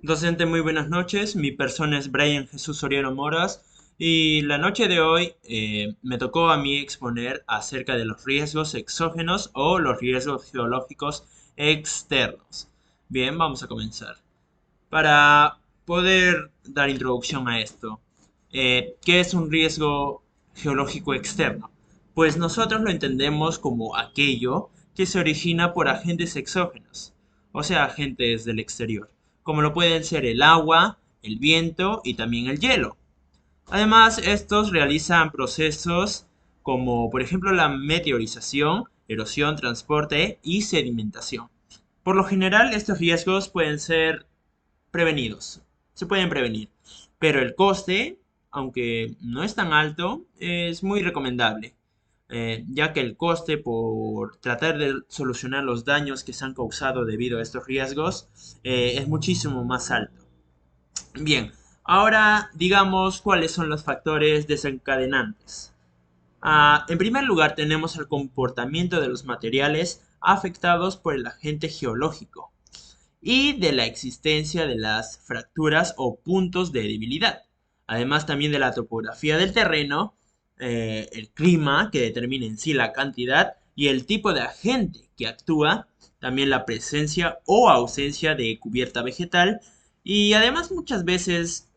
Docente, muy buenas noches. Mi persona es Brian Jesús Soriano Moras y la noche de hoy me tocó a mí exponer acerca de los riesgos exógenos o los riesgos geológicos externos. Bien, vamos a comenzar. Para poder dar introducción a esto, ¿qué es un riesgo geológico externo? Pues nosotros lo entendemos como aquello que se origina por agentes exógenos, o sea, agentes del exterior, como lo pueden ser el agua, el viento y también el hielo. Además, estos realizan procesos como, por ejemplo, la meteorización, erosión, transporte y sedimentación. Por lo general, estos riesgos pueden ser prevenidos. Se pueden prevenir. Pero el coste, aunque no es tan alto, es muy recomendable. Ya que el coste por tratar de solucionar los daños que se han causado debido a estos riesgos es muchísimo más alto. Bien, ahora digamos cuáles son los factores desencadenantes. En primer lugar tenemos el comportamiento de los materiales afectados por el agente geológico y de la existencia de las fracturas o puntos de debilidad. Además también de la topografía del terreno, el clima que determina en sí la cantidad y el tipo de agente que actúa, también la presencia o ausencia de cubierta vegetal y además muchas veces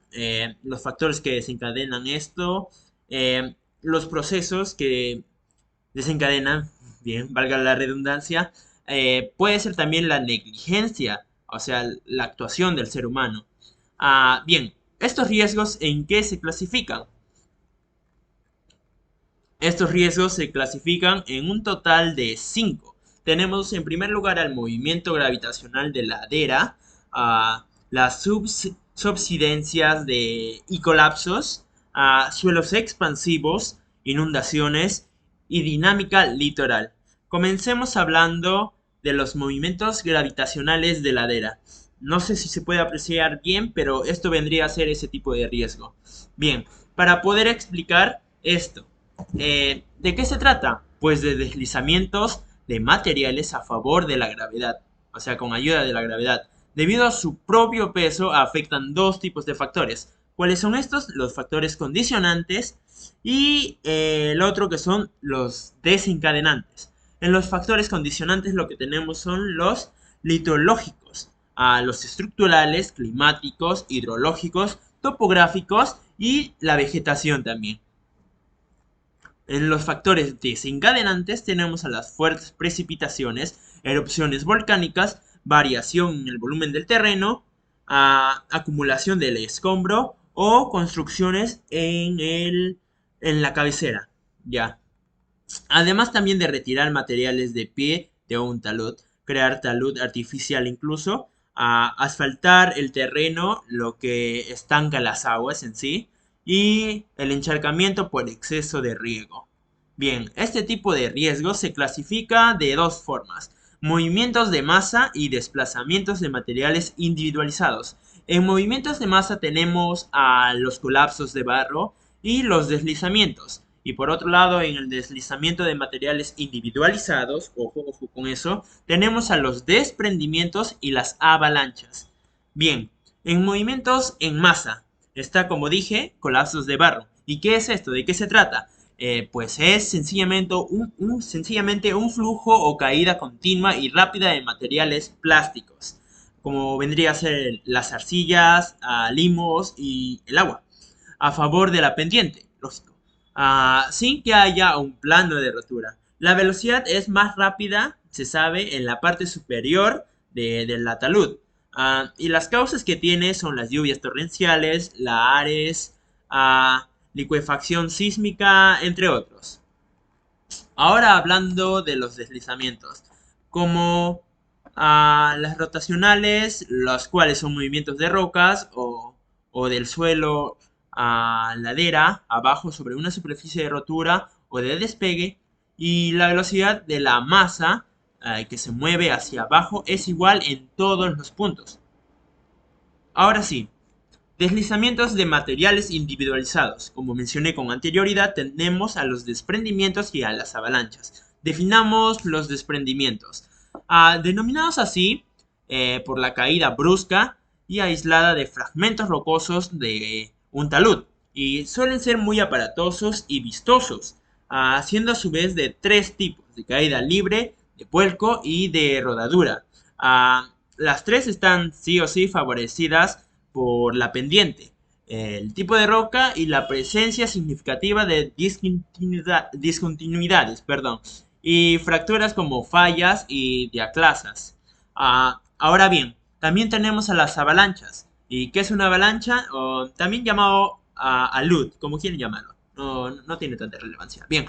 los factores que desencadenan esto, los procesos que desencadenan, bien, valga la redundancia, puede ser también la negligencia, o sea, la actuación del ser humano. Bien, ¿estos riesgos en qué se clasifican? Estos riesgos se clasifican en un total de 5. Tenemos en primer lugar al movimiento gravitacional de ladera, a las subsidencias y colapsos, a suelos expansivos, inundaciones y dinámica litoral. Comencemos hablando de los movimientos gravitacionales de ladera. No sé si se puede apreciar bien, pero esto vendría a ser ese tipo de riesgo. Bien, para poder explicar esto, ¿de qué se trata? Pues de deslizamientos de materiales a favor de la gravedad, o sea, con ayuda de la gravedad. Debido a su propio peso, afectan dos tipos de factores. ¿Cuáles son estos? Los factores condicionantes y el otro que son los desencadenantes. En los factores condicionantes lo que tenemos son los litológicos, los estructurales, climáticos, hidrológicos, topográficos y la vegetación también. En los factores desencadenantes tenemos a las fuertes precipitaciones, erupciones volcánicas, variación en el volumen del terreno, acumulación del escombro o construcciones en la cabecera. Ya. Además también de retirar materiales de pie de un talud, crear talud artificial incluso, asfaltar el terreno, lo que estanca las aguas en sí, y el encharcamiento por exceso de riego. Bien, este tipo de riesgo se clasifica de dos formas: movimientos de masa y desplazamientos de materiales individualizados. En movimientos de masa tenemos a los colapsos de barro y los deslizamientos. Y por otro lado, en el deslizamiento de materiales individualizados, ojo, ojo con eso, tenemos a los desprendimientos y las avalanchas. Bien, en movimientos en masa está, como dije, colapsos de barro. ¿Y qué es esto? ¿De qué se trata? Pues es sencillamente un flujo o caída continua y rápida de materiales plásticos, como vendría a ser las arcillas, limos y el agua, a favor de la pendiente, lógico, sin que haya un plano de rotura. La velocidad es más rápida, se sabe, en la parte superior del talud. Y las causas que tiene son las lluvias torrenciales, la ares, licuefacción sísmica, entre otros. Ahora hablando de los deslizamientos, como las rotacionales, los cuales son movimientos de rocas o del suelo a ladera, abajo sobre una superficie de rotura o de despegue, y la velocidad de la masa que se mueve hacia abajo es igual en todos los puntos. Ahora sí, deslizamientos de materiales individualizados. Como mencioné con anterioridad, tenemos a los desprendimientos y a las avalanchas. Definamos los desprendimientos. Denominados así por la caída brusca y aislada de fragmentos rocosos de un talud, y suelen ser muy aparatosos y vistosos, siendo a su vez de tres tipos: de caída libre, de vuelco y de rodadura. Las tres están sí o sí favorecidas por la pendiente, el tipo de roca y la presencia significativa de discontinuidades, perdón, y fracturas como fallas y diaclasas. Ahora bien, también tenemos a las avalanchas. ¿Y qué es una avalancha? O también llamado alud, como quieren llamarlo. No tiene tanta relevancia. Bien,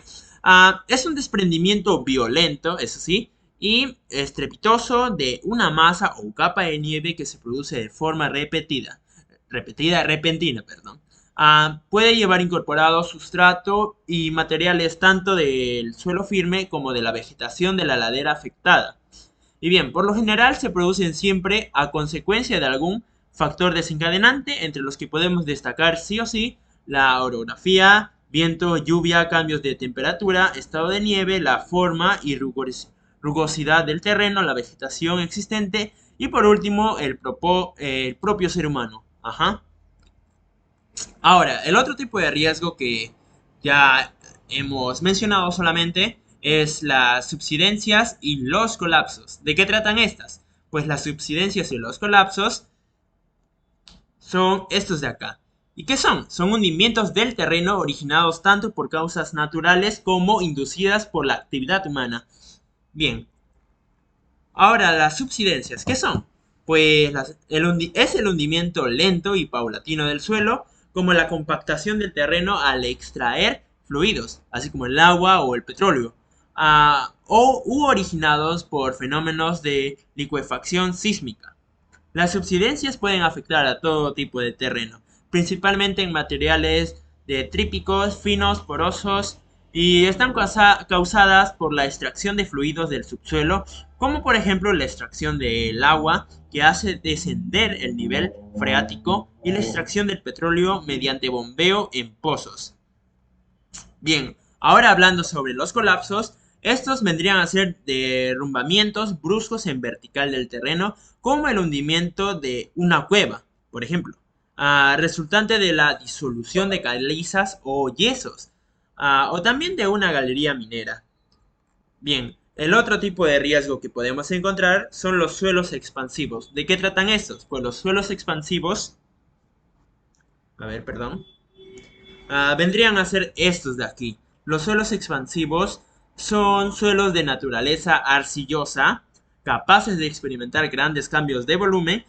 es un desprendimiento violento, eso sí, y estrepitoso de una masa o capa de nieve que se produce de forma repentina, perdón. Puede llevar incorporado sustrato y materiales tanto del suelo firme como de la vegetación de la ladera afectada. Y bien, por lo general se producen siempre a consecuencia de algún factor desencadenante, entre los que podemos destacar sí o sí la orografía, viento, lluvia, cambios de temperatura, estado de nieve, la forma y rugosidad del terreno, la vegetación existente y por último el propio ser humano. Ajá. Ahora, el otro tipo de riesgo que ya hemos mencionado solamente es las subsidencias y los colapsos. ¿De qué tratan estas? Pues las subsidencias y los colapsos son estos de acá. ¿Y qué son? Son hundimientos del terreno originados tanto por causas naturales como inducidas por la actividad humana. Bien, ahora las subsidencias, ¿qué son? Pues es el hundimiento lento y paulatino del suelo, como la compactación del terreno al extraer fluidos, así como el agua o el petróleo, u originados por fenómenos de licuefacción sísmica. Las subsidencias pueden afectar a todo tipo de terreno, principalmente en materiales detríticos, finos, porosos, y están causadas por la extracción de fluidos del subsuelo, como por ejemplo la extracción del agua que hace descender el nivel freático y la extracción del petróleo mediante bombeo en pozos. Bien, ahora hablando sobre los colapsos, estos vendrían a ser derrumbamientos bruscos en vertical del terreno, como el hundimiento de una cueva, por ejemplo, resultante de la disolución de calizas o yesos, o también de una galería minera. Bien, el otro tipo de riesgo que podemos encontrar son los suelos expansivos. ¿De qué tratan estos? Pues los suelos expansivos, perdón, vendrían a ser estos de aquí. Los suelos expansivos son suelos de naturaleza arcillosa, capaces de experimentar grandes cambios de volumen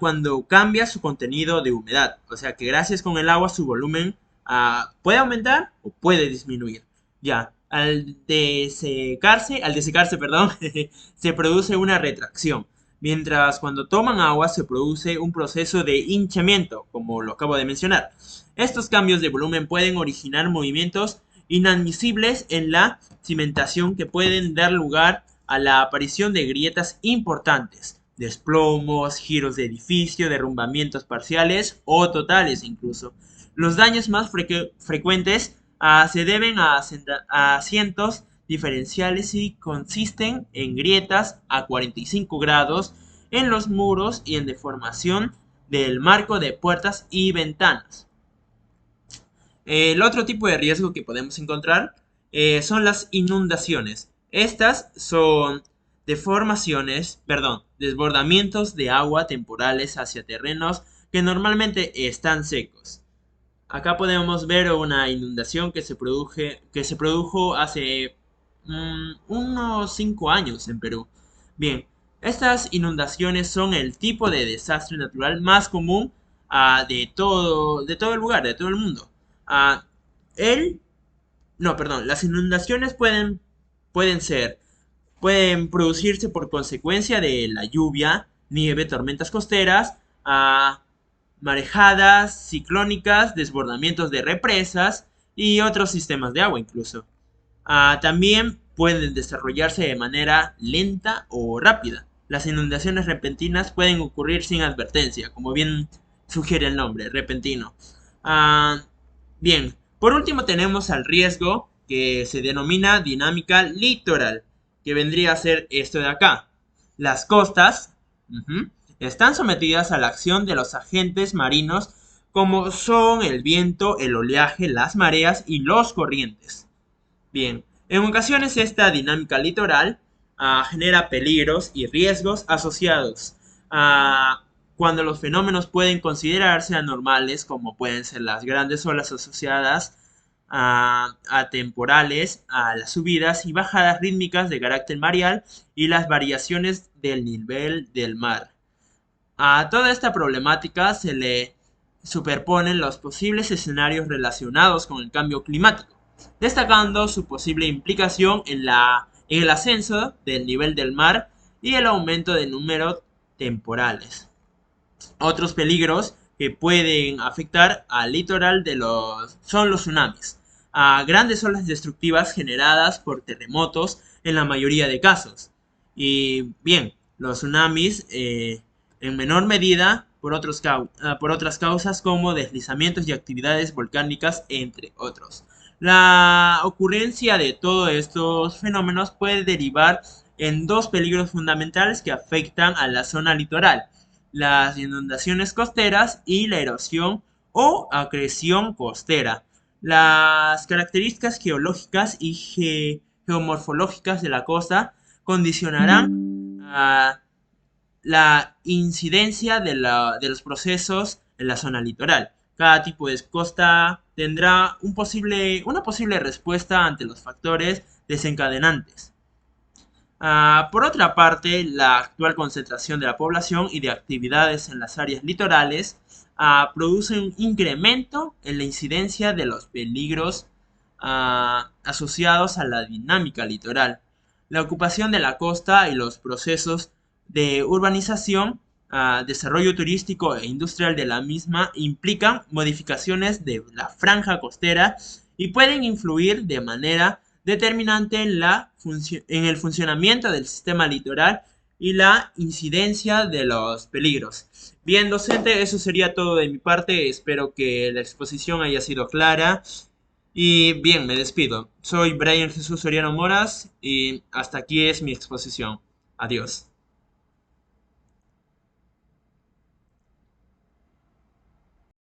cuando cambia su contenido de humedad. O sea que gracias con el agua su volumen puede aumentar o puede disminuir. Ya, al desecarse, perdón, se produce una retracción. Mientras cuando toman agua se produce un proceso de hinchamiento, como lo acabo de mencionar. Estos cambios de volumen pueden originar movimientos inadmisibles en la cimentación que pueden dar lugar a la aparición de grietas importantes, desplomos, giros de edificio, derrumbamientos parciales o totales incluso. Los daños más frecuentes se deben a asientos diferenciales y consisten en grietas a 45 grados en los muros y en deformación del marco de puertas y ventanas. El otro tipo de riesgo que podemos encontrar son las inundaciones. Estas son desbordamientos de agua temporales hacia terrenos que normalmente están secos. Acá podemos ver una inundación que se produjo hace unos 5 años en Perú. Bien, estas inundaciones son el tipo de desastre natural más común de todo el lugar, de todo el mundo. Ah, el, no, perdón, las inundaciones pueden producirse por consecuencia de la lluvia, nieve, tormentas costeras, marejadas ciclónicas, desbordamientos de represas y otros sistemas de agua incluso. También pueden desarrollarse de manera lenta o rápida. Las inundaciones repentinas pueden ocurrir sin advertencia, como bien sugiere el nombre, repentino. Ah, Bien, por último tenemos al riesgo que se denomina dinámica litoral, que vendría a ser esto de acá. Las costas, están sometidas a la acción de los agentes marinos como son el viento, el oleaje, las mareas y los corrientes. Bien, en ocasiones esta dinámica litoral genera peligros y riesgos asociados a cuando los fenómenos pueden considerarse anormales, como pueden ser las grandes olas asociadas a temporales, a las subidas y bajadas rítmicas de carácter mareal y las variaciones del nivel del mar. A toda esta problemática se le superponen los posibles escenarios relacionados con el cambio climático, destacando su posible implicación en el ascenso del nivel del mar y el aumento del número temporales. Otros peligros que pueden afectar al litoral son los tsunamis, a grandes olas destructivas generadas por terremotos en la mayoría de casos. Y bien, los tsunamis en menor medida por otras causas como deslizamientos y actividades volcánicas, entre otros. La ocurrencia de todos estos fenómenos puede derivar en dos peligros fundamentales que afectan a la zona litoral: las inundaciones costeras y la erosión o acreción costera. Las características geológicas y geomorfológicas de la costa condicionarán la incidencia de los procesos en la zona litoral. Cada tipo de costa tendrá una posible respuesta ante los factores desencadenantes. Por otra parte, la actual concentración de la población y de actividades en las áreas litorales produce un incremento en la incidencia de los peligros asociados a la dinámica litoral. La ocupación de la costa y los procesos de urbanización, desarrollo turístico e industrial de la misma implican modificaciones de la franja costera y pueden influir de manera determinante en el funcionamiento del sistema litoral y la incidencia de los peligros. Bien, docente, eso sería todo de mi parte. Espero que la exposición haya sido clara. Y bien, me despido. Soy Brian Jesús Soriano Moras y hasta aquí es mi exposición. Adiós.